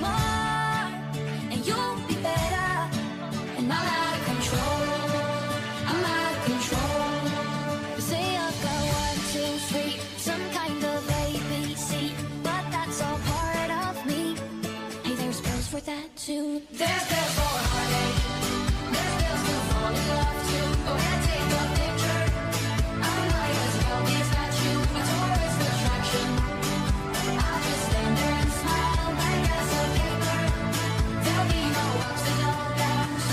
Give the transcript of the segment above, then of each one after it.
more, and you'll be better. And I'm out of control, I'm out of control. They say I've got 1, 2, 3, some kind of ABC, but that's all part of me. Hey, there's pills for that too. There's pills for heartache, there's pills to fall in love too. Go ahead, take a picture. I might as well dispatch you, a tourist attraction. I'll just stand there and smile like as a paper. There'll be no ups and no downs.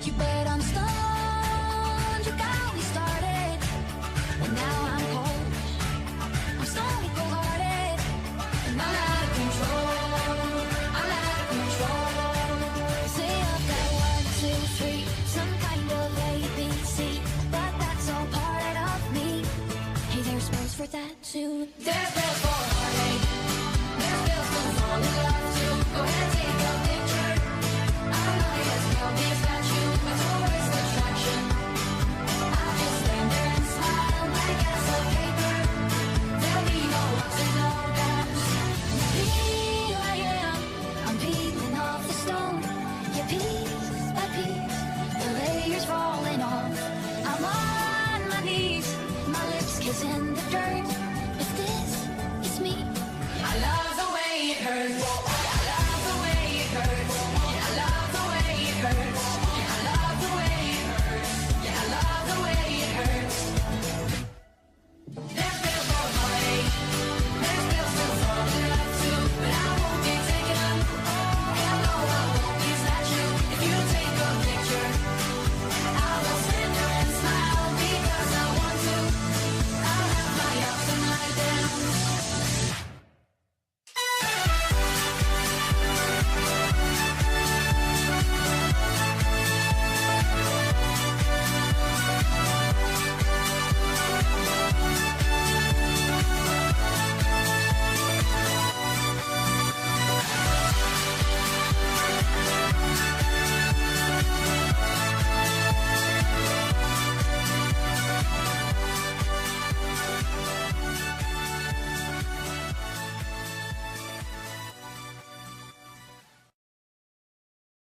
You bet I'm stoned, you got me started, and now I'm cold. I'm stony cold-hearted, and I'm out of control. I'm out of control. They say I've got 1, 2, 3, some kind of ABC, but that's all part of me. Hey, there's pills for that too. There's pills for heartache, there's pills to fall in love too. Go ahead, take a picture. I might as well dispatch you, a tourist attraction. I'll just stand there and smile like as a paper. There'll be no ups and no downs. Here I am, I'm peeling off the stone. Yeah, piece by piece, the layers falling off. I'm on my knees, my lips kissing the dirt.